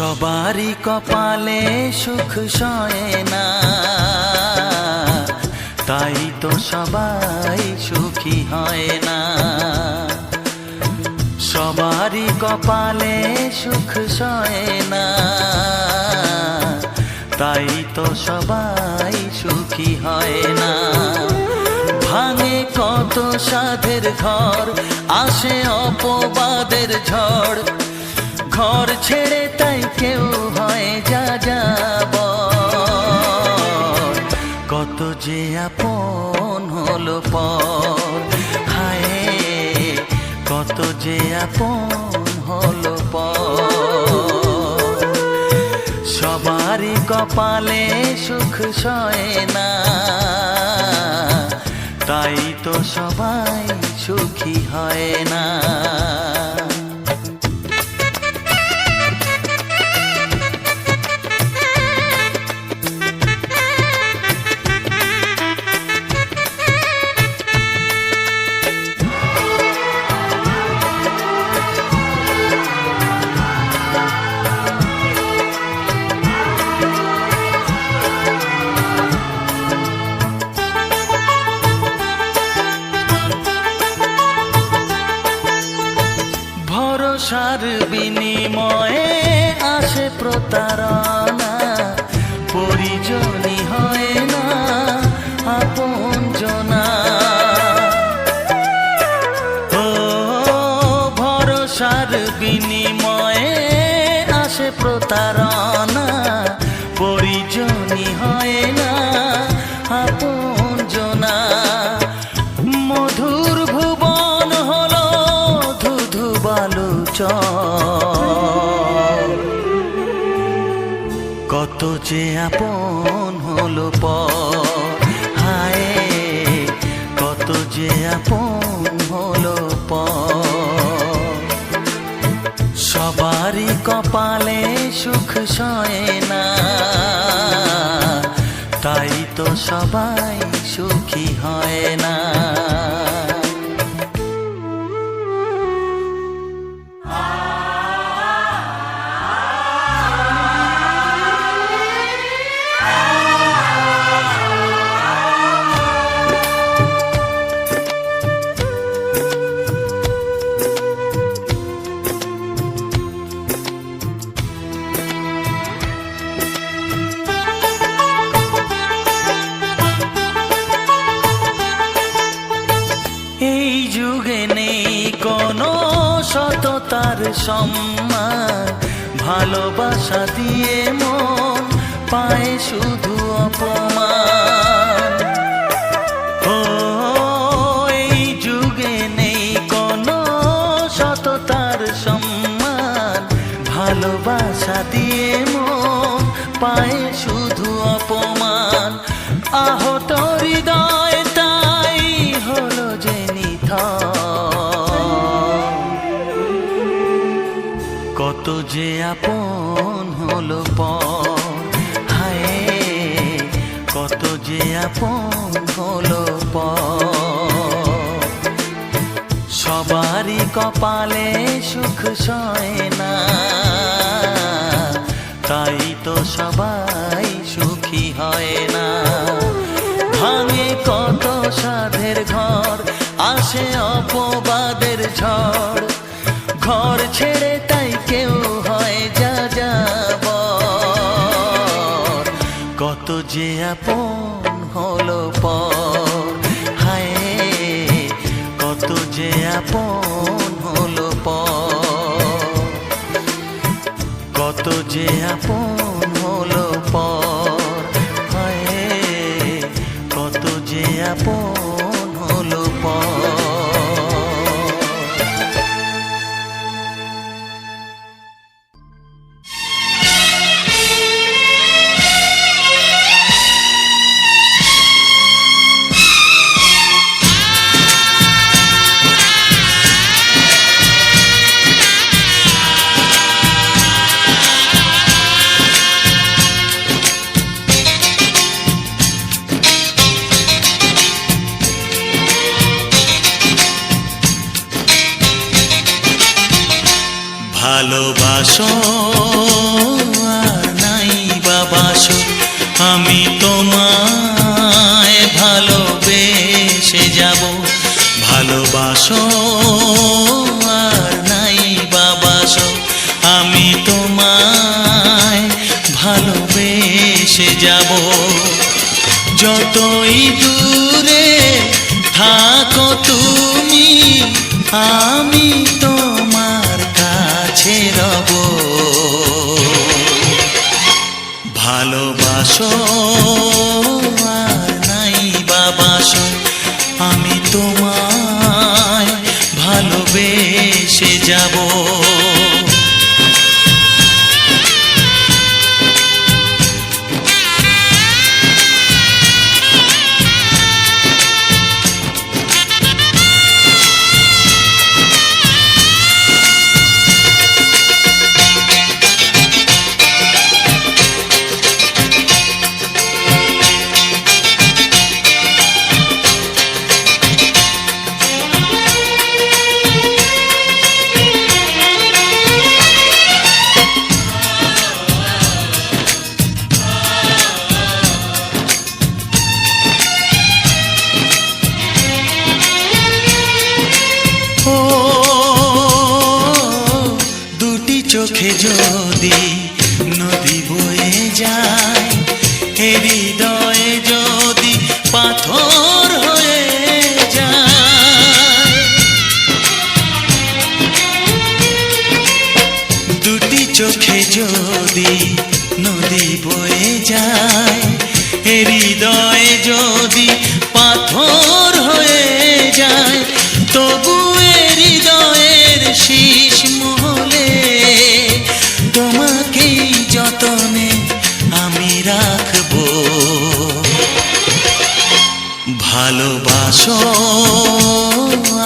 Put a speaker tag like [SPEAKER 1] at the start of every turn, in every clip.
[SPEAKER 1] সবারই কপালে সুখ সয় না, তাই তো সবাই সুখী হয় না। সবারই কপালে সুখ সয় না, তাই তো সবাই সুখী হয় না। ভাঙে কত সাধের ঘর, আসে অপবাদের ঝড়, ঘর ছেড়ে তাই কেউ হয় যা যাব। কত যে আপন হলো পর, হায় কত যে আপন হলো পর। সবারই কপালে সুখ সয় না, তাই তো সবাই সুখী হয় না। ভরসার বিনিময়ে আসে প্রতারণা, পরিজনই হয় না আপনজনা। ও ভরসার বিনিময়ে আসে প্রতারণা, পরিজনই হয় না আপনজনা। মধুর ভুবন হলো ধুধু বালুচর, কত যে আপন হলো পর, হায় কত যে আপন হলো পর। সবারই কপালে সুখ সয় না, তাই তো সবাই সুখী হয় না। এই যুগে নেই কোনো সততার সম্মান, ভালোবাসা দিয়ে মন পায় শুধু অপমান। ও এই যুগে নেই কোনো সততার সম্মান, ভালোবাসা দিয়ে মন পায় শুধু অপমান। আহত হৃদয় তাই হলো যে কত যে আপন হলো পর, হায় কত যে আপন হলো পর। সবারই কপালে সুখ সয় না, তাই তো সবাই সুখী হয় না। ভাঙে কত সাধের ঘর, আসে অপবাদের ঝড়, ঘর ছেড়ে তাই কেউ হয় যা যাব। কত যে আপন হলো পর, হায় কত যে আপন হলো পর। কত যে আপন হলো পর, হায় কত যে আপন হলো পর। ভালোবাসো ভালোবাসো আর নাই বাবাসো, আমি তোমায় ভালোবেসে যাব। যতই দূরে থাকো তুমি, আমি তোমার কাছে রব। ভালোবাসো আর নাই বাবাসো, আমি তোমায় ভালোবেসে যাব। চোখে যদি নদী বয়ে যায়, হৃদয়ে যদি পাথর হয়ে যায়, দুটি চোখে যদি নদী বয়ে যায়, হৃদয়ে যদি পাথর হয়ে যায়, তবু হৃদয়ের শীষ মহলে তোমাকেই যতনে আমি রাখবো। ভালোবাসো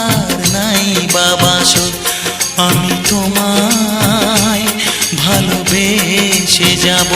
[SPEAKER 1] আর নাই বাবাসো, আমি তোমায় ভালোবেসে যাব।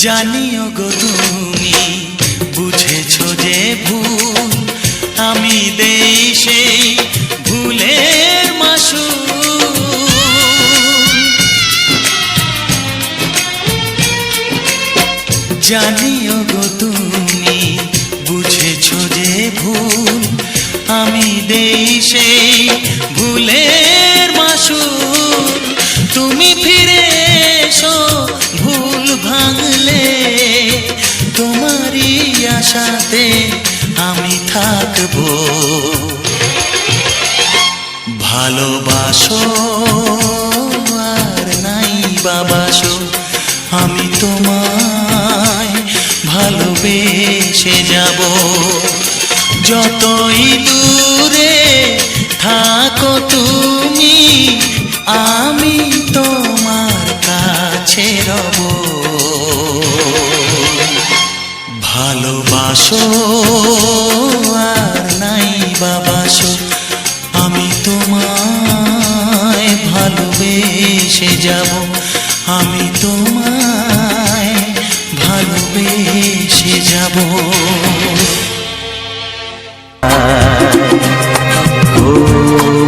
[SPEAKER 1] জানিও গো তুমি বুঝেছো যে ভুল, আমি দেই সেই ভুলের মাসুল। জানিও গো তুমি বুঝেছো যে ভুল, আমি দেই সেই ভুলের মাসুল। তুমি ফিরে এসো ভুল ভাঙলে, তোমারই আশাতে আমি থাকবো। ভালোবাসো আর নাই বাবাসো, আমি তোমায় ভালোবেসে যাব। যতই দূরে থাকো তুমি, আমি তোমার কাছে রব। ভালোবাসো আর নাই বাবাসো, আমি তোমায় ভালোবেসে যাব। আমি তোমায় ভালোবেসে যাব। ও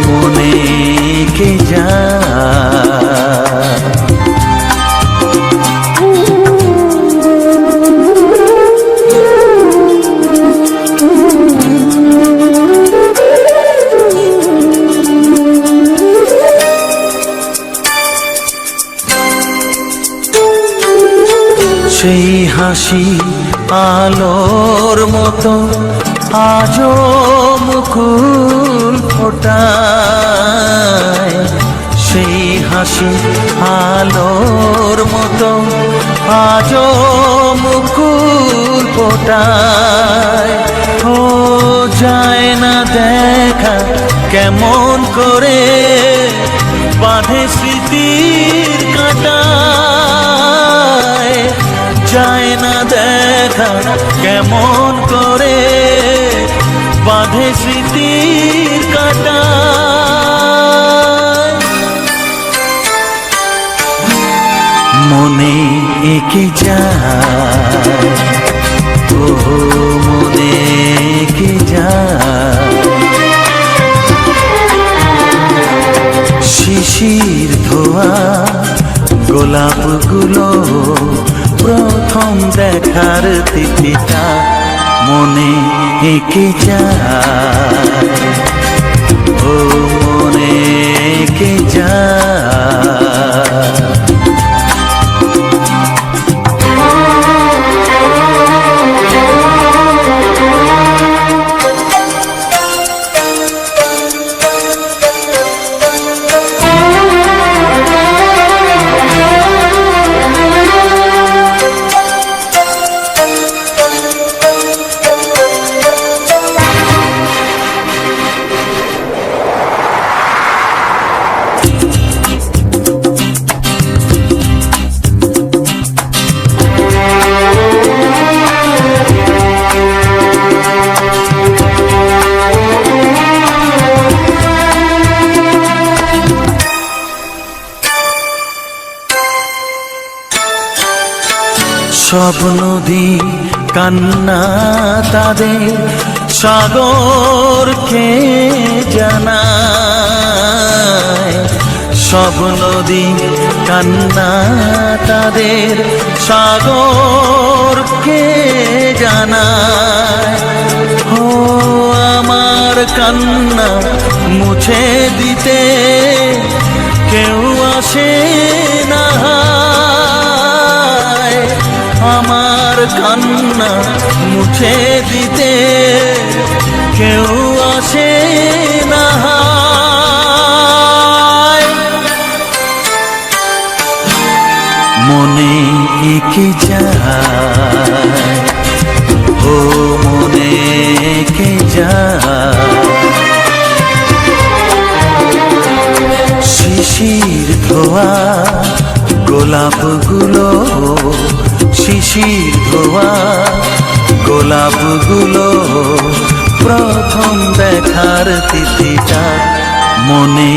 [SPEAKER 1] মনে কে যায়, সেই হাসি আলোর মতো আজও মুকুল ফোটায়। সেই হাসি আলোর মতো আজও মুকুল ফোটায়। ও যায় না দেখা কেমন করে বাঁধে স্মৃতির কাঁটায়। যায় না দেখা কেমন করে বাঁধে স্মৃতির কাটা। মনে এঁকে যায়, ও মনে এঁকে যায়, শিশির ধোয়া গোলাপগুলো প্রথম দেখার তিথিটা মনে এঁকে যায়, ও মনে এঁকে যায়। সব নদী কান্না তাদের সাগরকে জানায়, সব নদী কান্না তাদের সাগরকে জানায়। ও আমার কান্না মুছে দিতে কেউ আসে না, আমার কান্না মুছে দিতে কেউ আসে না। মনে এঁকে যায়, ও মনে এঁকে যায়, শিশির ধোয়া গোলাপগুলো, শিশির ধোয়া গোলাপগুলো প্রথম দেখার তিথিটা মনে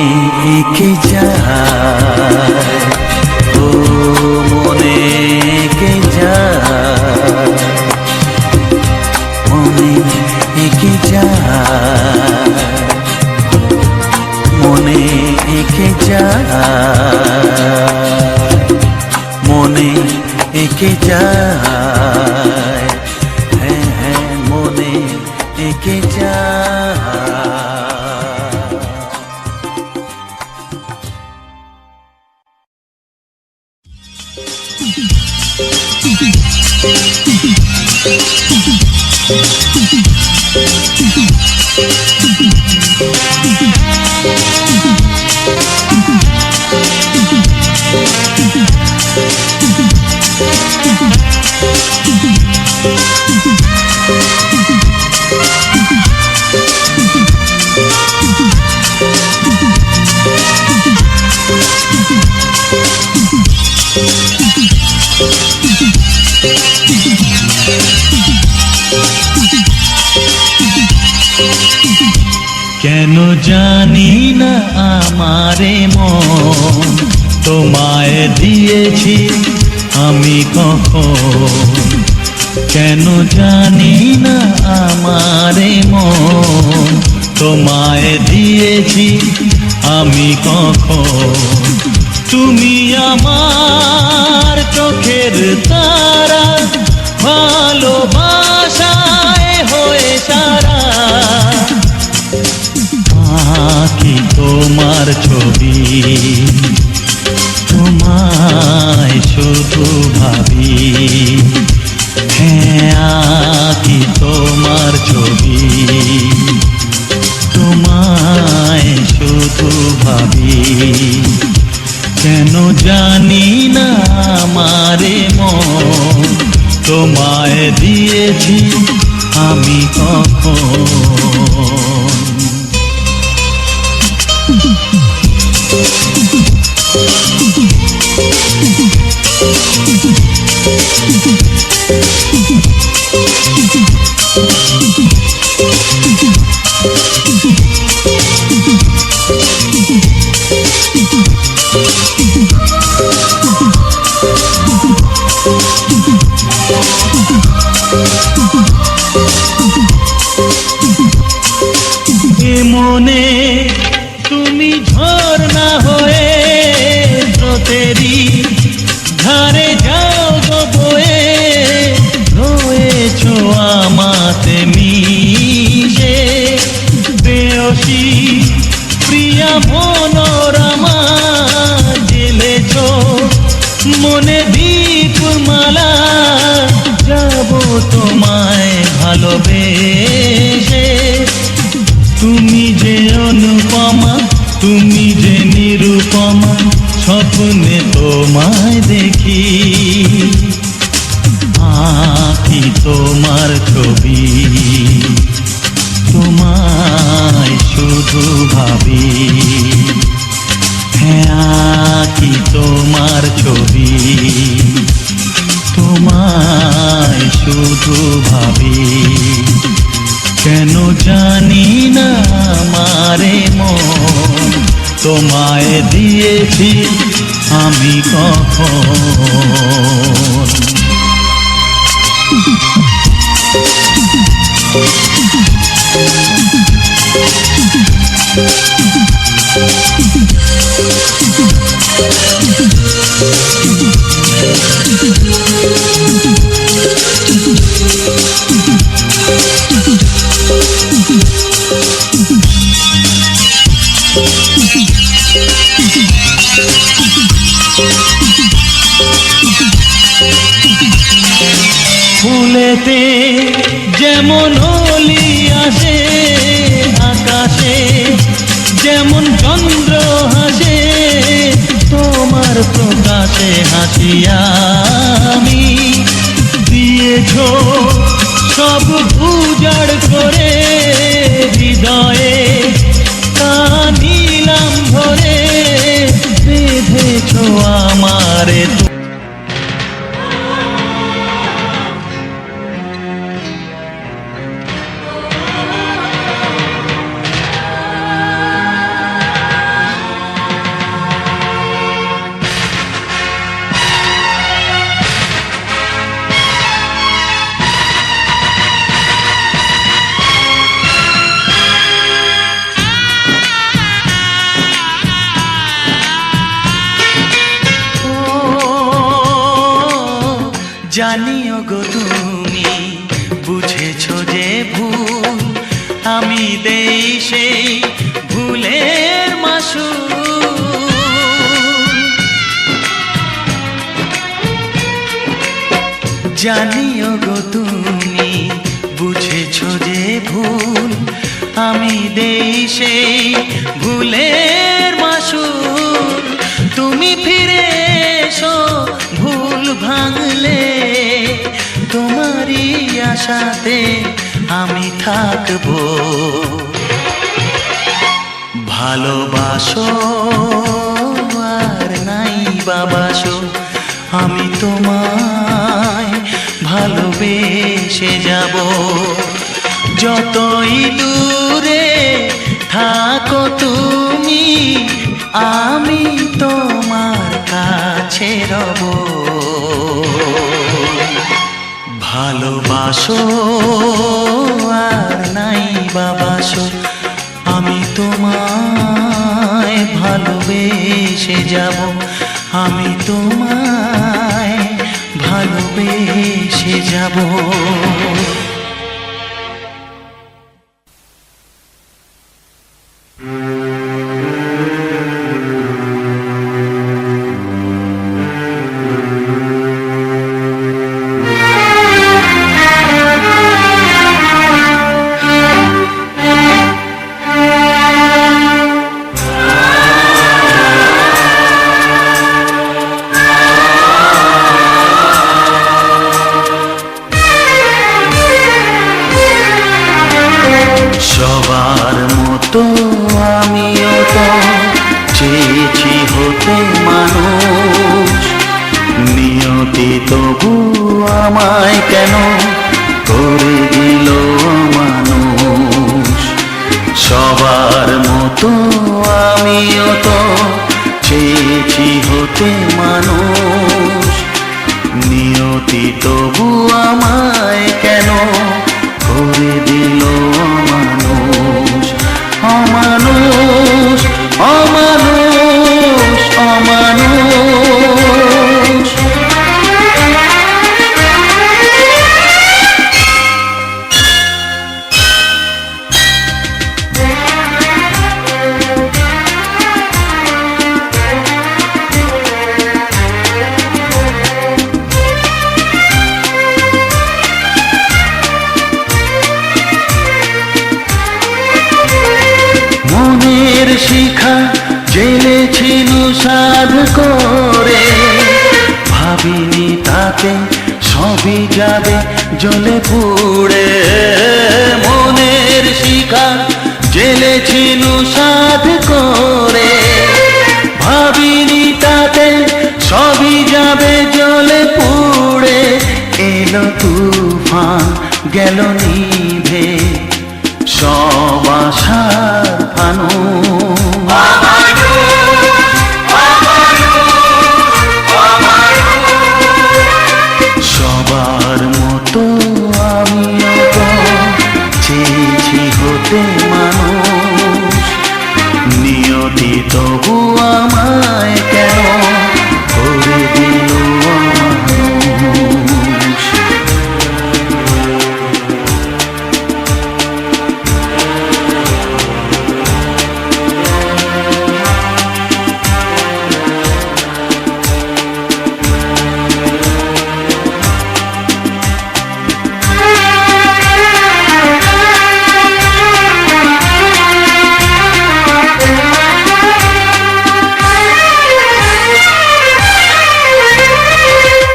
[SPEAKER 1] এঁকে যায়, ও মনে এঁকে যায়, মনে এঁকে যায়, মনে এঁকে যায়, মনে এঁকে যায়, হ্যাঁ হ্যাঁ মনে এঁকে যায়। কেন জানি না আমারে মন তোমায় দিয়েছি আমি কখন, কেন জানি না আমারে মন তোমায় দিয়েছি আমি কখন। তুমি আমার চোখের তারা, ভালোবাসায় হয়ে সারা, আঁকি তোমার ছবি, তোমায় শুধু ভাবি, হ্যাঁ আঁকি তোমার ছবি, তোমায় শুধু ভাবি। কেন জানি না আমারে মন তোমায় দিয়েছি আমি কখন।
[SPEAKER 2] মনে তুমি ঝর্ণা হয়ে স্রোতেরই ধারে যাও গো বয়ে, রয়েছো আমাতে মিশে প্রেয়সী প্রিয়া মনোরমা, জেলেছ মনে দীপমালা, যাব তোমায় ভালোবেসে। তুমি যে অনুপমা, তুমি যে নিরুপমা, স্বপ্নে তোমায় দেখি, আঁকি তোমার ছবি, তোমায় শুধু ভাবি। হ্যাঁ, আঁকি তোমার ছবি, তোমায় শুধু ভাবি। কেন জানি না আমারে মন তোমায় দিয়েছি আমি কখন। ফুলেতে যেমন অলি আসে, আকাশে যেমন চন্দ্র হাসে, তোমার প্রকাশে হাসি আমি। দিয়েছ সব উজাড় করে, হৃদয়ে তা নিলাম ভরে, বেঁধেছ আমারে।
[SPEAKER 1] জানিও গো তুমি বুঝেছো যে ভুল, আমি দেই সেই ভুলের মাসুল। জানিও গো তুমি বুঝেছো যে ভুল, আমি দেই সেই ভুলের মাসুল। তুমি ফিরে এসো ভুল ভাঙলে, তোমারই আশাতে আমি থাকবো। ভালোবাসো আর নাই বাবাসো, আমি তোমায় ভালোবেসে যাব। যতই দূরে থাকো তুমি, আমি তোমার কাছে রব। ভালোবাসো আর নাই বাবাসো, আমি তোমায় ভালোবেসে যাব। আমি তোমায় ভালোবেসে যাব। সবার মতো আমিও তো চেয়েছি হতে মানুষ, নিয়তি নিয়তি তবু আমায় কেন করে দিল মানুষ। সবার মতো আমিও তো চেয়েছি হতে মানুষ। নিয়তি তবু আমায় কেন করে দিল অমানুষ। অমানুষ অমানুষ অমানুষ। মনের শিখা জ্বেলেছিল সাধ করে, ভাবিনি তাতে সবই যাবে জ্বলে পুড়ে। মনের শিখা জ্বেলেছিল সাধ করে, ভাবিনি তাতে সবই যাবে জ্বলে পুড়ে। এলো তুফান গেল নিভে সব আশার ফানুষ। সবার মতো আমিও তো চেয়েছি হতে মানুষ। নিয়তি তবু আমায় কেন করে দিল অমানুষ।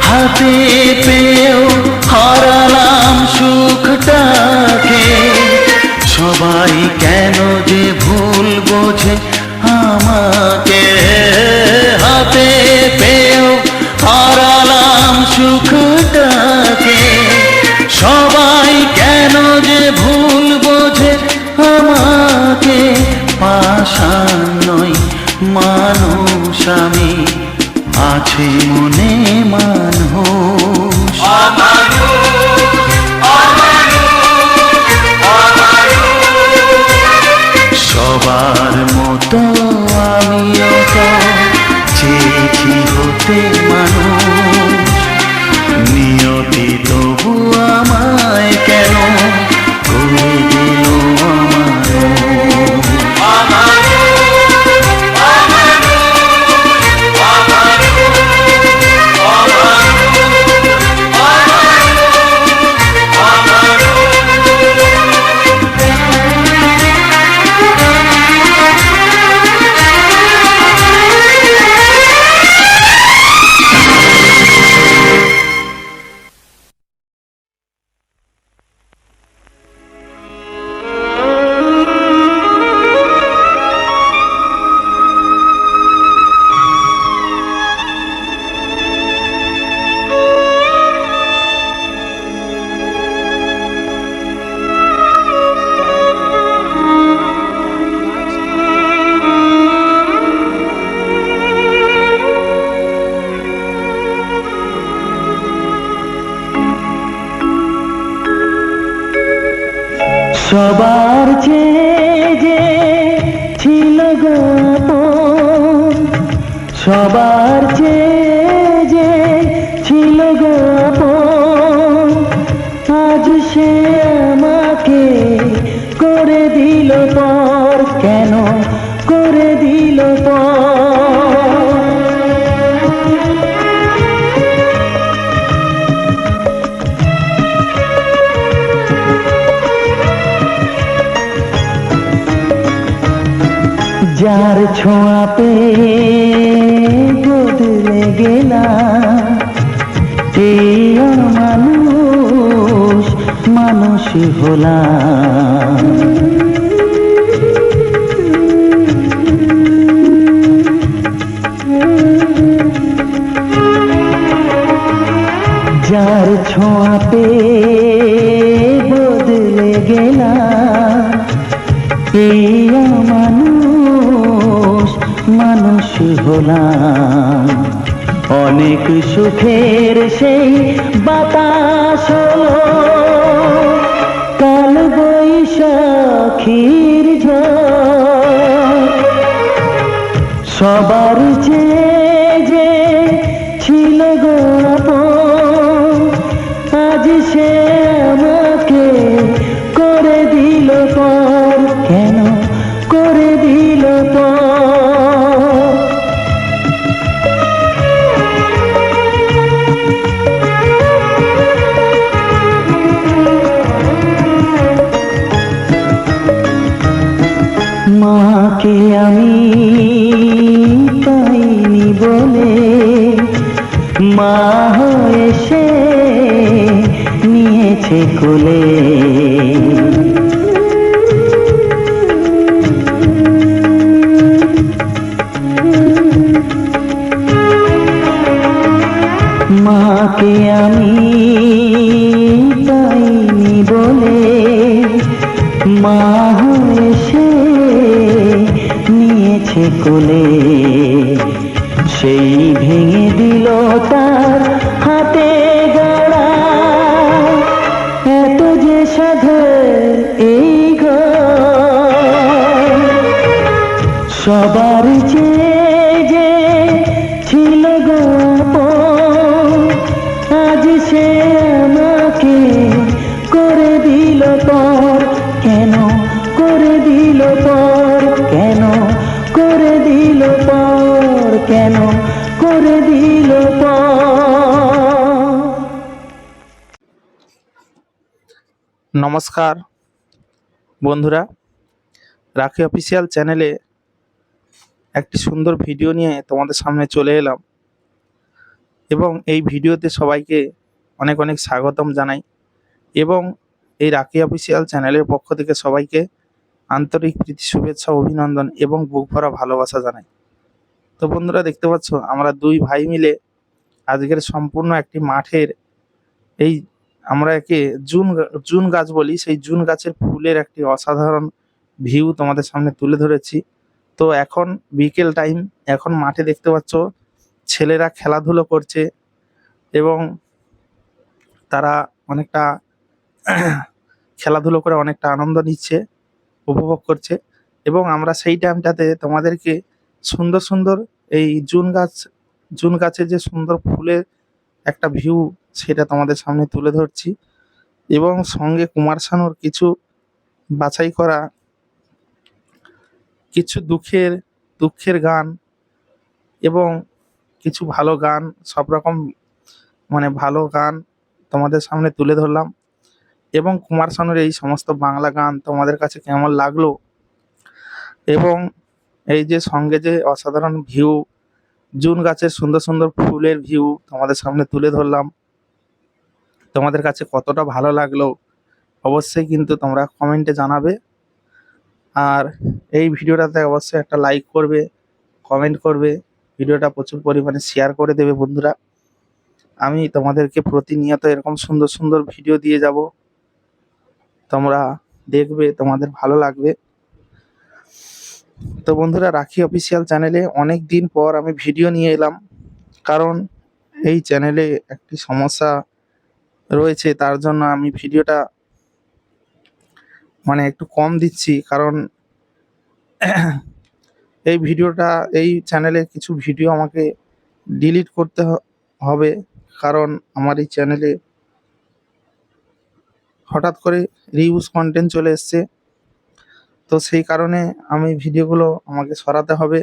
[SPEAKER 1] হাতে পেয়েও হারালাম সুখটাকে, সবাই কেন যে ভুল বোঝে আমাকে। হাতে পেয়েও হারালাম সুখটাকে, সবাই কেন যে ভুল বোঝে আমাকে। পাষাণ নই মানুষ আমি, আছে মনে মানুষ। সবার মতো আমিও তো চেয়েছি হতে মানুষ। নিয়তি তবু আমায় কেন করে দিল অমানুষ। সবার চেয়ে যে ছিল গো আপন, সবার চেয়ে যে ছিল গো আপন, আজ সে আমাকে করে দিল পর। কেন করে দিল পর? যার ছোঁয়া পেয়ে বদলে গেলাম, এই মানুষ মানুষ হলাম। গেলাম। এই মানুষ মানুষ হলাম, অনেক সুখের সেই বাতাস হলো, কাল বৈশাখীর ঝড়। সবার চেয়ে যে ছিল গো আপন, আজ সে আমাকে করে দিল পর। কেন করে দিল পর? মাকে আমি পাইনি বলে মা হয়ে সে নিয়েছে কোলে। মাকে আমি পাইনি বলে মা হয়ে সে নিয়েছে কোলে। সেই ভেঙে দিল তার হাতে গড়া, এত যে সাধের এই ঘর। সবার চেয়ে যে ছিল গো আপন, আজ সে আমাকে করে দিল পর। কেন করে দিল পর? কেন করে দিল পর? কেন করে দিল পর?
[SPEAKER 3] নমস্কার বন্ধুরা, রাখি অফিসিয়াল চ্যানেলে একটি সুন্দর ভিডিও নিয়ে তোমাদের সামনে চলে এলাম এবং এই ভিডিওতে সবাইকে অনেক অনেক স্বাগতম জানাই এবং এই রাখি অফিসিয়াল চ্যানেলের পক্ষ থেকে সবাইকে আন্তরিক প্রীতি শুভেচ্ছা অভিনন্দন এবং বুক ভরা ভালোবাসা জানাই। তো বন্ধুরা, দেখতে পাচ্ছ আমরা দুই ভাই মিলে আজকের সম্পূর্ণ একটি মাঠের, এই আমরা একে জুন গাছ বলি, সেই জুন গাছের ফুলের একটি অসাধারণ ভিউ তোমাদের সামনে তুলে ধরেছি। তো এখন বিকেল টাইম, এখন মাঠে দেখতে পাচ্ছ ছেলেরা খেলাধুলো করছে এবং তারা অনেকটা খেলাধুলো করে অনেকটা আনন্দ নিচ্ছে, উপভোগ করছে এবং আমরা সেই টাইমটাতে তোমাদেরকে সুন্দর সুন্দর এই জুন গাছের যে সুন্দর ফুলের একটা ভিউ সেটা তোমাদের সামনে তুলে ধরছি এবং সঙ্গে কুমার শানুর কিছু বাছাই করা কিছু দুঃখের গান এবং কিছু ভালো গান, সব রকম ভালো গান তোমাদের সামনে তুলে ধরলাম এবং কুমার শানুর এই সমস্ত বাংলা গান তোমাদের কাছে কেমন লাগলো এবং এই যে সঙ্গে যে অসাধারণ ভিউ, জুন গাছের সুন্দর সুন্দর ফুলের ভিউ তোমাদের সামনে তুলে ধরলাম, তোমাদের কাছে কতটা ভালো লাগলো অবশ্যই কিন্তু তোমরা কমেন্টে জানাবে। আর এই ভিডিওটাতে অবশ্যই একটা লাইক করবে, কমেন্ট করবে, ভিডিওটা প্রচুর পরিমাণে শেয়ার করে দেবে বন্ধুরা। আমি তোমাদেরকে প্রতিনিয়ত এরকম সুন্দর সুন্দর ভিডিও দিয়ে যাব, তোমরা দেখবে, তোমাদের ভালো লাগবে। তো বন্ধুরা, রাখি অফিসিয়াল চ্যানেলে অনেক দিন পর আমি ভিডিও নিয়ে এলাম, কারণ এই চ্যানেলে একটি সমস্যা রয়েছে, তার জন্য আমি ভিডিওটা একটু কম দিচ্ছি। কারণ এই চ্যানেলে কিছু ভিডিও আমাকে ডিলিট করতে হবে, কারণ আমার এই চ্যানেলে হঠাৎ করে রিউজ কন্টেন্ট চলে এসছে। তো সেই কারণে আমি ভিডিওগুলো আমাকে সরাতে হবে,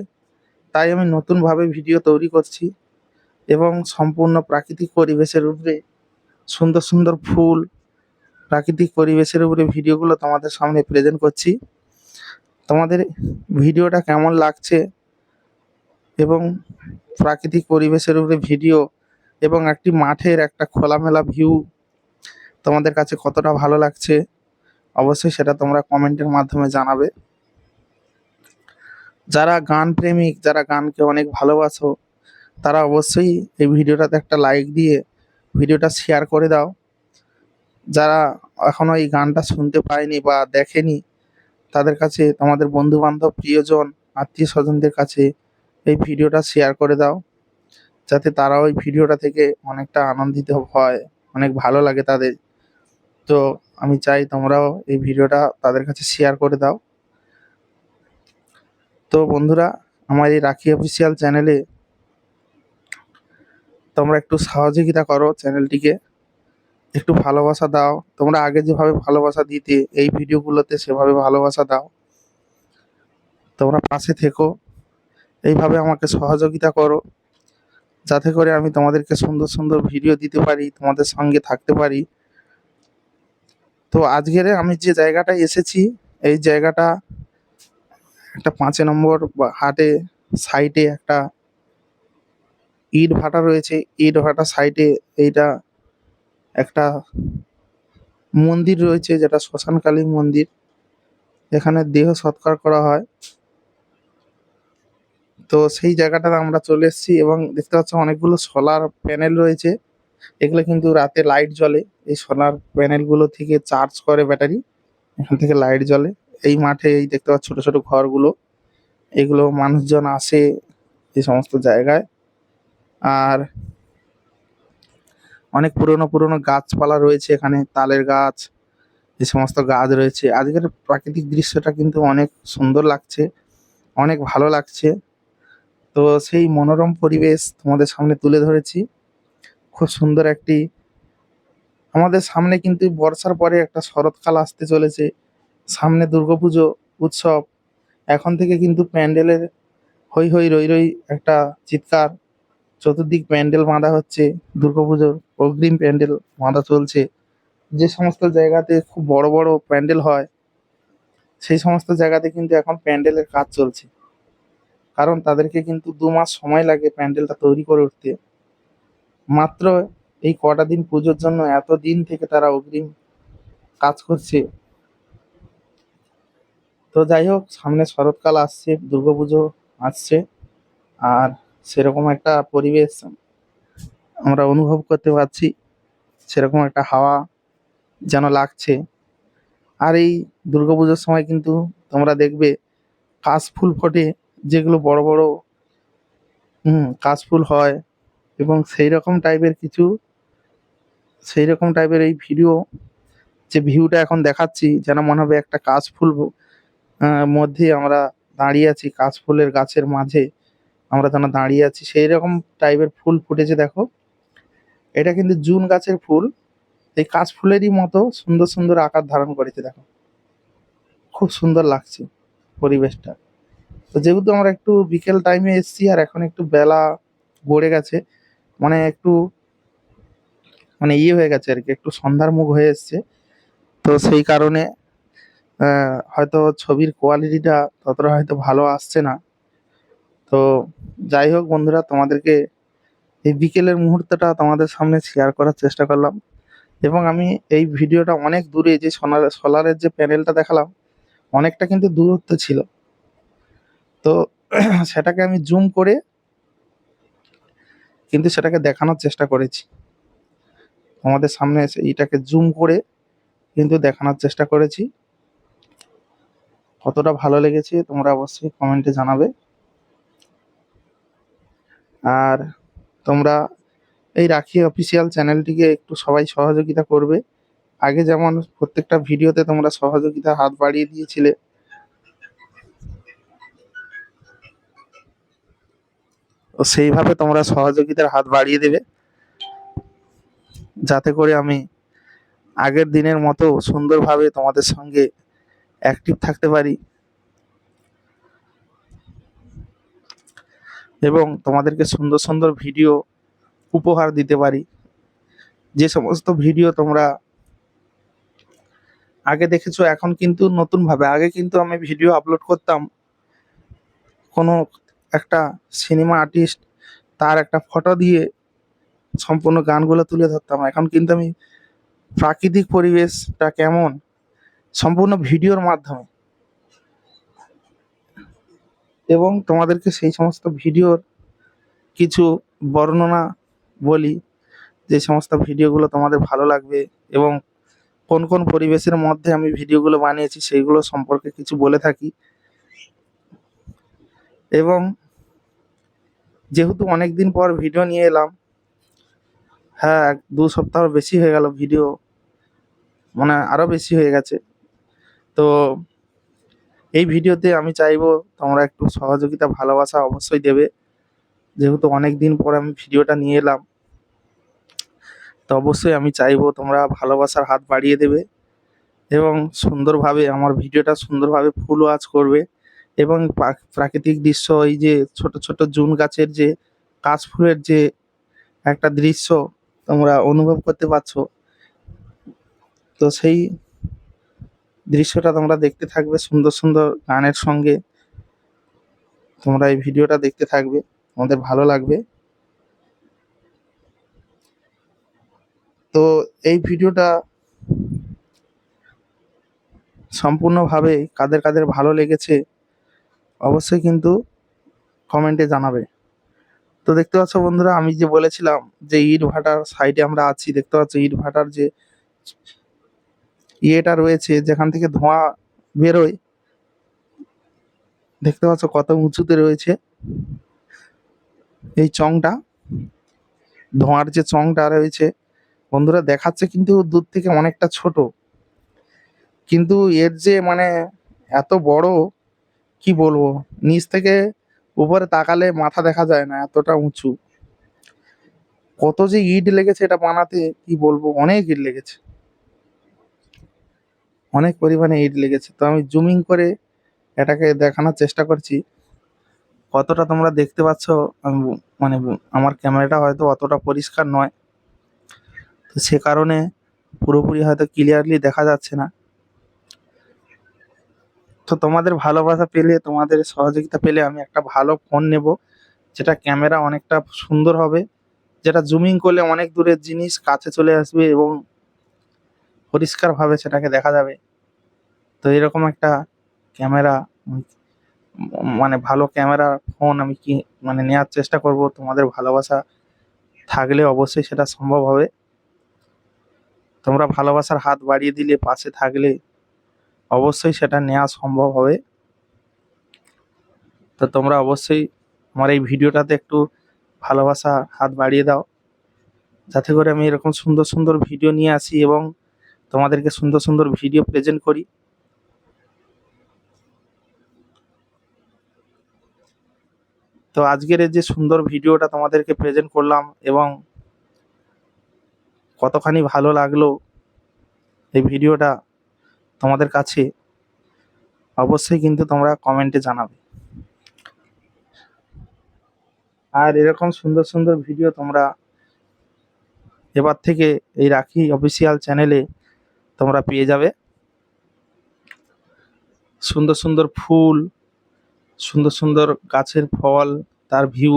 [SPEAKER 3] তাই আমি নতুনভাবে ভিডিও তৈরি করছি এবং সম্পূর্ণ প্রাকৃতিক পরিবেশের উপরে সুন্দর সুন্দর ফুল, প্রাকৃতিক পরিবেশের উপরে ভিডিওগুলো তোমাদের সামনে প্রেজেন্ট করছি। তোমাদের ভিডিওটা কেমন লাগছে এবং প্রাকৃতিক পরিবেশের উপরে ভিডিও এবং একটি মাঠের একটা খোলামেলা ভিউ তোমাদের কাছে কতটা ভালো লাগছে অবশ্যই সেটা তোমরা কমেন্টের মাধ্যমে জানাবে। যারা গান প্রেমিক, যারা গানকে অনেক ভালোবাসো, তারা অবশ্যই এই ভিডিওটাতে একটা লাইক দিয়ে ভিডিওটা শেয়ার করে দাও যারা এখনো এই গানটা শুনতে পায়নি বা দেখেনি, তাদের কাছে, তোমাদের বন্ধু বান্ধব, প্রিয়জন, আত্মীয় স্বজনদের কাছে এই ভিডিওটা শেয়ার করে দাও, যাতে তারাও ওই ভিডিওটা থেকে অনেকটা আনন্দিত হয়, অনেক ভালো লাগে তাদের। তো আমি চাই তোমরাও এই ভিডিওটা তাদের কাছে শেয়ার করে দাও। তো বন্ধুরা, আমার এই রাখি অফিসিয়াল চ্যানেলে তোমরা একটু সহযোগিতা করো, চ্যানেলটিকে একটু ভালোবাসা দাও। তোমরা আগে যেভাবে ভালোবাসা দিতে এই ভিডিওগুলোতে, সেভাবে ভালোবাসা দাও। তোমরা পাশে থেকো, এইভাবে আমাকে সহযোগিতা করো, যাতে করে আমি তোমাদেরকে সুন্দর সুন্দর ভিডিও দিতে পারি, তোমাদের সঙ্গে থাকতে পারি। তো আজকের আমি যে জায়গাটায় এসেছি, এই জায়গাটা একটা 5 নম্বর হাটে সাইডে একটা ইট ভাটা রয়েছে। ইট ভাটা সাইডে এইটা একটা মন্দির রয়েছে, যেটা শ্মশানকালী মন্দির। এখানে দেহ সৎকার করা হয়। তো সেই জায়গাটাতে আমরা চলে এসেছি এবং দেখতে পাচ্ছ অনেকগুলো সোলার প্যানেল রয়েছে। এগুলো কিন্তু রাতে লাইট জ্বলে। এই সোলার প্যানেলগুলো থেকে চার্জ করে ব্যাটারি, এখান থেকে লাইট জ্বলে। এই মাঠে এই দেখতে পাচ্ছ ছোট ছোট ঘরগুলো, এগুলো মানুষজন আসে এই সমস্ত জায়গায়। আর অনেক পুরনো পুরনো গাছপালা রয়েছে এখানে, তালের গাছ, এই সমস্ত গাছ রয়েছে। আজকের প্রাকৃতিক দৃশ্যটা কিন্তু অনেক সুন্দর লাগছে, অনেক ভালো লাগছে। তো সেই মনোরম পরিবেশ তোমাদের সামনে তুলে ধরেছি। খুব সুন্দর একটি, আমাদের সামনে কিন্তু বর্ষার পরে একটা শরৎকাল আসতে চলেছে, সামনে দুর্গাপুজো উৎসব। এখন থেকে কিন্তু প্যান্ডেলের হৈ হৈ রই রই একটা চিৎকার, চতুর্দিক প্যান্ডেল বাঁধা হচ্ছে, দুর্গাপুজোর অগ্রিম প্যান্ডেল বাঁধা চলছে। যে সমস্ত জায়গাতে খুব বড় বড় প্যান্ডেল হয়, সেই সমস্ত জায়গাতে কিন্তু এখন প্যান্ডেলের কাজ চলছে। কারণ তাদেরকে কিন্তু 2 মাস সময় লাগে প্যান্ডেলটা তৈরি করে উঠতে। মাত্র এই কটা দিন পুজোর জন্য এত দিন থেকে তারা অগ্রিম কাজ করছে। তো যাই হোক, সামনে শরৎকাল আসছে, দুর্গাপুজো আসছে, আর সেরকম একটা পরিবেশ আমরা অনুভব করতে পারছি, সেরকম একটা হাওয়া যেন লাগছে। আর এই দুর্গাপুজোর সময় কিন্তু তোমরা দেখবে কাশফুল ফোটে, যেগুলো বড় বড় কাশফুল হয়। এবং সেই রকম টাইপের এই ভিডিও, যে ভিউটা এখন দেখাচ্ছি, যেন মনে হবে একটা কাশফুল মধ্যে আমরা দাঁড়িয়ে আছি, কাশফুলের গাছের মাঝে আমরা যেন দাঁড়িয়ে আছি, সেই রকম টাইপের ফুল ফুটেছে দেখো। এটা কিন্তু জুন গাছের ফুল, এই কাশফুলেরই মতো সুন্দর সুন্দর আকার ধারণ করেছে দেখো। খুব সুন্দর লাগছে পরিবেশটা। তো যেহেতু আমরা একটু বিকেল টাইমে এসেছি, আর এখন একটু বেলা গড়ে গেছে, মানে একটু ইয়ে হয়ে গেছে আর কি, একটু সন্ধ্যার মুখ হয়ে এসছে। তো সেই কারণে হয়তো ছবির কোয়ালিটিটা ততটা হয়তো ভালো আসছে না। তো যাই হোক বন্ধুরা, তোমাদেরকে এই বিকেলের মুহূর্তটা তোমাদের সামনে শেয়ার করার চেষ্টা করলাম। এবং আমি এই ভিডিওটা অনেক দূরে, যে সোলারের যে প্যানেলটা দেখালাম, অনেকটা কিন্তু দূরত্ব ছিল। তো সেটাকে আমি জুম করে কিন্তু সেটাকে দেখানোর চেষ্টা করেছি, তোমাদের সামনে এসে এইটাকে জুম করে কিন্তু দেখানোর চেষ্টা করেছি। কতটা ভালো লেগেছে তোমরা অবশ্যই কমেন্টে জানাবে। আর তোমরা এই রাখি অফিসিয়াল চ্যানেলটিকে একটু সবাই সহযোগিতা করবে। আগে যেমন প্রত্যেকটা ভিডিওতে তোমরা সহযোগিতার হাত বাড়িয়ে দিয়েছিলে, তো সেইভাবে তোমরা সহযোগিতার হাত বাড়িয়ে দেবে, যাতে করে আমি আগের দিনের মতো সুন্দরভাবে তোমাদের সঙ্গে অ্যাক্টিভ থাকতে পারি এবং তোমাদেরকে সুন্দর সুন্দর ভিডিও উপহার দিতে পারি। যে সমস্ত ভিডিও তোমরা আগে দেখেছো, এখন কিন্তু নতুনভাবে, আগে কিন্তু আমি ভিডিও আপলোড করতাম কোনো একটা সিনেমা আর্টিস্ট, তার একটা ফটো দিয়ে সম্পূর্ণ গানগুলো তুলে ধরতাম। এখন কিন্তু আমি প্রাকৃতিক পরিবেশটা কেমন, সম্পূর্ণ ভিডিওর মাধ্যমে, এবং তোমাদেরকে সেই সমস্ত ভিডিওর কিছু বর্ণনা বলি, যে সমস্ত ভিডিওগুলো তোমাদের ভালো লাগবে এবং কোন কোন পরিবেশের মধ্যে আমি ভিডিওগুলো বানিয়েছি সেইগুলো সম্পর্কে কিছু বলে থাকি। এবং যেহেতু অনেক দিন পর ভিডিও নিয়ে এলাম, হ্যাঁ 2 সপ্তাহ বেশি হয়ে গেল, ভিডিও মানে আরও বেশি হয়ে গেছে। তো এই ভিডিওতে আমি চাইবো তোমরা একটু সহযোগিতা ভালোবাসা অবশ্যই দেবে, যেহেতু অনেক দিন পর আমি ভিডিওটা নিয়ে এলাম। তো অবশ্যই আমি চাইবো তোমরা ভালোবাসার হাত বাড়িয়ে দেবে এবং সুন্দরভাবে আমার ভিডিওটা সুন্দরভাবে ফুল ওয়াচ করবে। এবং প্রাকৃতিক দৃশ্য, এই যে ছোট ছোট জুন গাছের যে কাশফুলের যে একটা দৃশ্য তোমরা অনুভব করতে পারছো, তো সেই দৃশ্যটা তোমরা দেখতে থাকবে সুন্দর সুন্দর গানের সঙ্গে। তোমরা এই ভিডিওটা দেখতে থাকবে, তোমাদের ভালো লাগবে। তো এই ভিডিওটা সম্পূর্ণভাবে কাদের কাদের ভালো লেগেছে অবশ্যই কিন্তু কমেন্টে জানাবে। তো দেখতে পাচ্ছ বন্ধুরা, আমি যে বলেছিলাম যে ইট ভাটার সাইডে আমরা আছি, দেখতে পাচ্ছ ইট ভাটার যে ইয়েটা রয়েছে যেখান থেকে ধোঁয়া বেরোয়, দেখতে পাচ্ছ কত উঁচুতে রয়েছে এই চংটা, ধোঁয়ার যে চংটা রয়েছে বন্ধুরা দেখাচ্ছে কিন্তু দূর থেকে অনেকটা ছোট, কিন্তু এর যে মানে এত বড়, কি বলবো, নিচ থেকে উপরে তাকালে মাথা দেখা যায় না, এতটা উঁচু। কত যে ইট লেগেছে এটা বানাতে, কি বলবো, অনেক ইট লেগেছে, অনেক পরিমাণে ইট লেগেছে। তো আমি জুমিং করে এটাকে দেখানোর চেষ্টা করছি, কতটা তোমরা দেখতে পাচ্ছ। মানে আমার ক্যামেরাটা হয়তো অতটা পরিষ্কার নয়, তো সে কারণে পুরোপুরি হয়তো ক্লিয়ারলি দেখা যাচ্ছে না। তো তোমাদের ভালোবাসা পেলে, তোমাদের সহযোগিতা পেলে আমি একটা ভালো ফোন নেব, যেটা ক্যামেরা অনেকটা সুন্দর হবে, যেটা জুমিং করলে অনেক দূরের জিনিস কাছে চলে আসবে এবং পরিষ্কারভাবে সেটাকে দেখা যাবে। তো এরকম একটা ক্যামেরা, মানে ভালো ক্যামেরা ফোন আমি কি মানে নেওয়ার চেষ্টা করব। তোমাদের ভালোবাসা থাকলে অবশ্যই সেটা সম্ভব হবে। তোমরা ভালোবাসার হাত বাড়িয়ে দিলে, পাশে থাকলে অবশ্যই সেটা নেওয়া সম্ভব হবে। তো তোমরা অবশ্যই আমার এই ভিডিওটাতে একটু ভালোবাসা হাত বাড়িয়ে দাও, যাতে করে আমি এরকম সুন্দর সুন্দর ভিডিও নিয়ে আসি এবং তোমাদেরকে সুন্দর সুন্দর ভিডিও প্রেজেন্ট করি। তো আজকের এই যে সুন্দর ভিডিওটা তোমাদেরকে প্রেজেন্ট করলাম এবং কতখানি ভালো লাগলো এই ভিডিওটা তোমাদের কাছে, অবশ্যই কিন্তু তোমরা কমেন্টে জানাবে। আর এরকম সুন্দর সুন্দর ভিডিও তোমরা এবার থেকে এই রাখি অফিসিয়াল চ্যানেলে তোমরা পেয়ে যাবে। সুন্দর সুন্দর ফুল, সুন্দর সুন্দর গাছের ফল, তার ভিউ,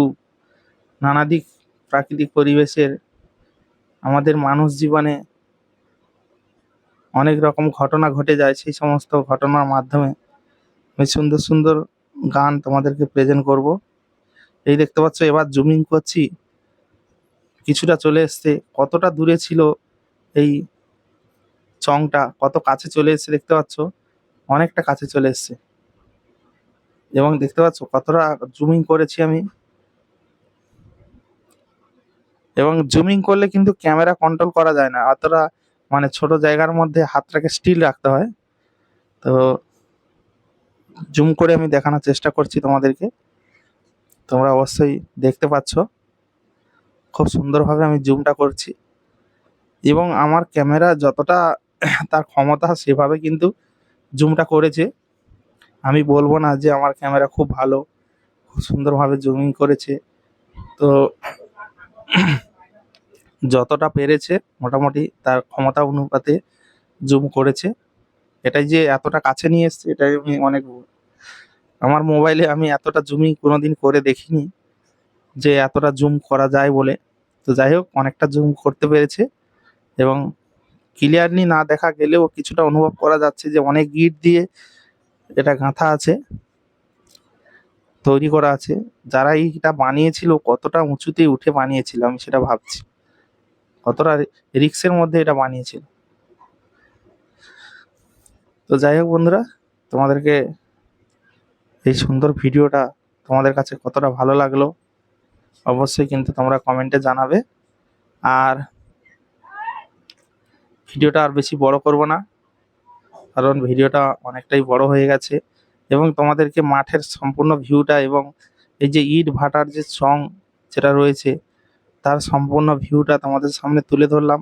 [SPEAKER 3] নানা দিক প্রাকৃতিক পরিবেশের, আমাদের মানুষ জীবনে অনেক রকম ঘটনা ঘটে যায়, সেই সমস্ত ঘটনার মাধ্যমে আমি সুন্দর সুন্দর গান তোমাদেরকে প্রেজেন্ট করব। এই দেখতে পাচ্ছ এবার জুমিং করছি, কিছুটা চলে এসছে, কতটা দূরে ছিল এই চংটা, কত কাছে চলে এসছে দেখতে পাচ্ছ, অনেকটা কাছে চলে এসছে। এবং দেখতে পাচ্ছ কতটা জুমিং করেছি আমি। এবং জুমিং করলে কিন্তু ক্যামেরা কন্ট্রোল করা যায় না অতটা, মানে ছোট জায়গার মধ্যে হাতটাকে স্টিল রাখতে হয়। তো জুম করে আমি দেখানোর চেষ্টা করছি তোমাদেরকে, তোমরা অবশ্যই দেখতে পাচ্ছ খুব সুন্দরভাবে আমি জুমটা করছি। এবং আমার ক্যামেরা যতটা তার ক্ষমতা সেভাবে কিন্তু জুমটা করেছে। আমি বলবো না যে আমার ক্যামেরা খুব ভালো, খুব সুন্দরভাবে জুমিং করেছে। তো যতটা পেরেছে মোটামুটি তার ক্ষমতা অনুপাতে জুম করেছে। এটাই যে এতটা কাছে নিয়ে এসছে, এটাই আমি অনেক, আমার মোবাইলে আমি এতটা জুমিং কোনোদিন করে দেখিনি যে এতটা জুম করা যায় বলে। তো যাই হোক, অনেকটা জুম করতে পেরেছে এবং ক্লিয়ারলি না দেখা গেলেও কিছুটা অনুভব করা যাচ্ছে যে অনেক গিট দিয়ে এটা গাঁথা আছে, তৈরি করা আছে। যারা এইটা বানিয়েছিল কতটা উঁচুতে উঠে বানিয়েছিল আমি সেটা ভাবছি, কতটা রিক্সের মধ্যে এটা বানিয়েছিল। তো যাই হোক বন্ধুরা, তোমাদেরকে এই সুন্দর ভিডিওটা তোমাদের কাছে কতটা ভালো লাগলো অবশ্যই কিন্তু তোমরা কমেন্টে জানাবে। আর ভিডিওটা আর বেশি বড় করব না, কারণ ভিডিওটা অনেকটাই বড় হয়ে গেছে, এবং তোমাদেরকে মাঠের সম্পূর্ণ ভিউটা এবং এই যে ইট ভাটার যে সং যেটা রয়েছে তার সম্পূর্ণ ভিউটা তোমাদের সামনে তুলে ধরলাম।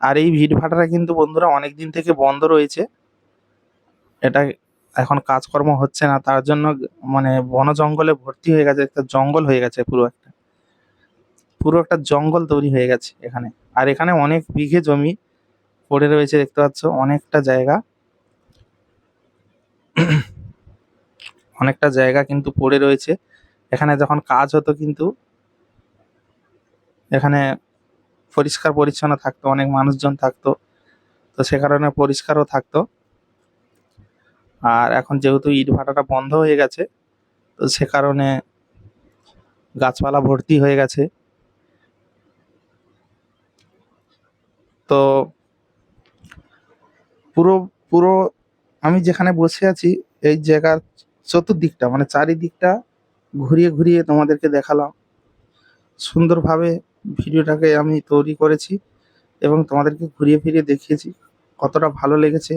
[SPEAKER 3] আর এই ইট ভাটাটা কিন্তু বন্ধুরা অনেক দিন থেকে বন্ধ রয়েছে, এটা এখন কাজকর্ম হচ্ছে না, তার জন্য মানে বন জঙ্গলে ভর্তি হয়ে গেছে, একটা জঙ্গল হয়ে গেছে, পুরো একটা জঙ্গল তৈরি হয়ে গেছে এখানে। আর এখানে অনেক বিঘে জমি পড়ে রয়েছে, দেখতে পাচ্ছ অনেকটা জায়গা, অনেকটা জায়গা কিন্তু পড়ে রয়েছে। এখানে যখন কাজ হতো কিন্তু এখানে পরিষ্কার পরিচ্ছন্ন থাকতো, অনেক মানুষজন থাকতো, তো সে কারণে পরিষ্কারও থাকতো। আর এখন যেহেতু ইট ভাটাটা বন্ধ হয়ে গেছে, তো সে কারণে গাছপালা ভর্তি হয়ে গেছে। তো পুরো পুরো আমি যেখানে বসে আছি এই জায়গার চতুর্দিকটা মানে চারিদিকটা ঘুরিয়ে ঘুরিয়ে তোমাদেরকে দেখালাম। সুন্দরভাবে ভিডিওটাকে আমি তৈরি করেছি এবং তোমাদেরকে ঘুরিয়ে ফিরিয়ে দেখিয়েছি, কতটা ভালো লেগেছে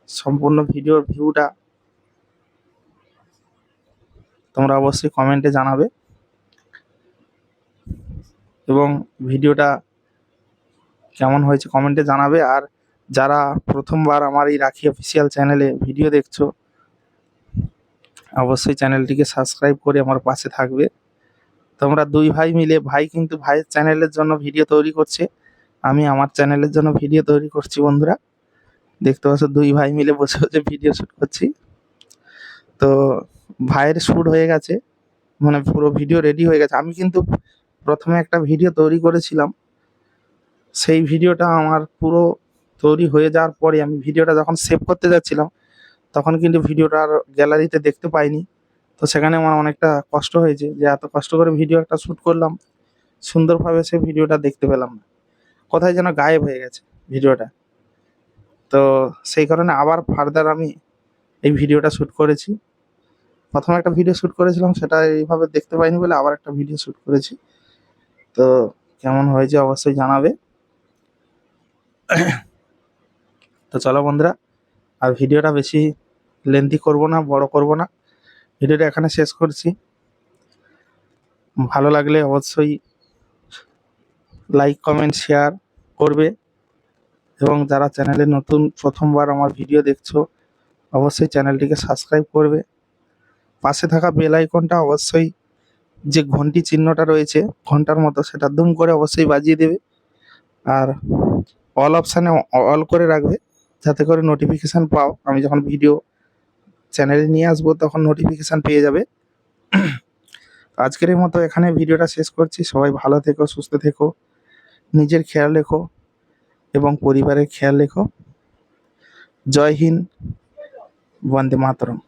[SPEAKER 3] সম্পূর্ণ ভিডিওর ভিউটা তোমরা অবশ্যই কমেন্টে জানাবে। এবং ভিডিওটা কেমন হয়েছে কমেন্টে জানাবে। আর যারা প্রথমবার আমার এই রাখি অফিসিয়াল চ্যানেলে ভিডিও দেখছো, অবশ্যই চ্যানেলটিকে সাবস্ক্রাইব করে আমার পাশে থাকবে। তোমরা দুই ভাই মিলে, ভাই কিন্তু ভাইয়ের চ্যানেলের জন্য ভিডিও তৈরি করছে, আমি আমার চ্যানেলের জন্য ভিডিও তৈরি করছি। বন্ধুরা দেখতে পাচ্ছ দুই ভাই মিলে বসে বসে ভিডিও শ্যুট করছি। তো ভাইয়ের শ্যুট হয়ে গেছে, মানে পুরো ভিডিও রেডি হয়ে গেছে। আমি কিন্তু প্রথমে একটা ভিডিও তৈরি করেছিলাম, সেই ভিডিওটা আমার পুরো তৈরি হয়ে যাওয়ার পরে আমি ভিডিওটা যখন সেভ করতে যাচ্ছিলাম তখন কিন্তু ভিডিওটা আর গ্যালারিতে দেখতে পাইনি। তো সেখানে আমার অনেকটা কষ্ট হয়েছে যে এত কষ্ট করে ভিডিও একটা শ্যুট করলাম, সুন্দরভাবে সেই ভিডিওটা দেখতে পেলাম না, কোথায় যেন গায়েব হয়ে গেছে ভিডিওটা। তো সেই কারণে আবার ফার্দার আমি এই ভিডিওটা শ্যুট করেছি। প্রথমে একটা ভিডিও শ্যুট করেছিলাম, সেটা এইভাবে দেখতে পাইনি বলে আবার একটা ভিডিও শ্যুট করেছি। তো কেমন হয়েছে অবশ্যই জানাবে। তো চলো বন্ধুরা, আর ভিডিওটা বেশি লেন্থি করব না, বড় করব না, ভিডিওটা এখানে শেষ করছি। ভালো লাগলে অবশ্যই লাইক কমেন্ট শেয়ার করবে, এবং যারা চ্যানেলে নতুন প্রথমবার আমার ভিডিও দেখছো অবশ্যই চ্যানেলটিকে সাবস্ক্রাইব করবে। পাশে থাকা বেল আইকনটা অবশ্যই, যে ঘন্টি চিহ্নটা রয়েছে ঘন্টার মতো, সেটা দুম করে অবশ্যই বাজিয়ে দেবে। আর অল অপশানে অল করে রাখবে, যাতে করে নোটিফিকেশান পাও, আমি যখন ভিডিও চ্যানেলে নিয়ে আসবো তখন নোটিফিকেশান পেয়ে যাবে। আজকের মতো এখানে ভিডিওটা শেষ করছি। সবাই ভালো থেকো, সুস্থ থেকো, নিজের খেয়াল রেখো এবং পরিবারের খেয়াল রেখো। জয় হিন্দ, বন্দে মাতরম।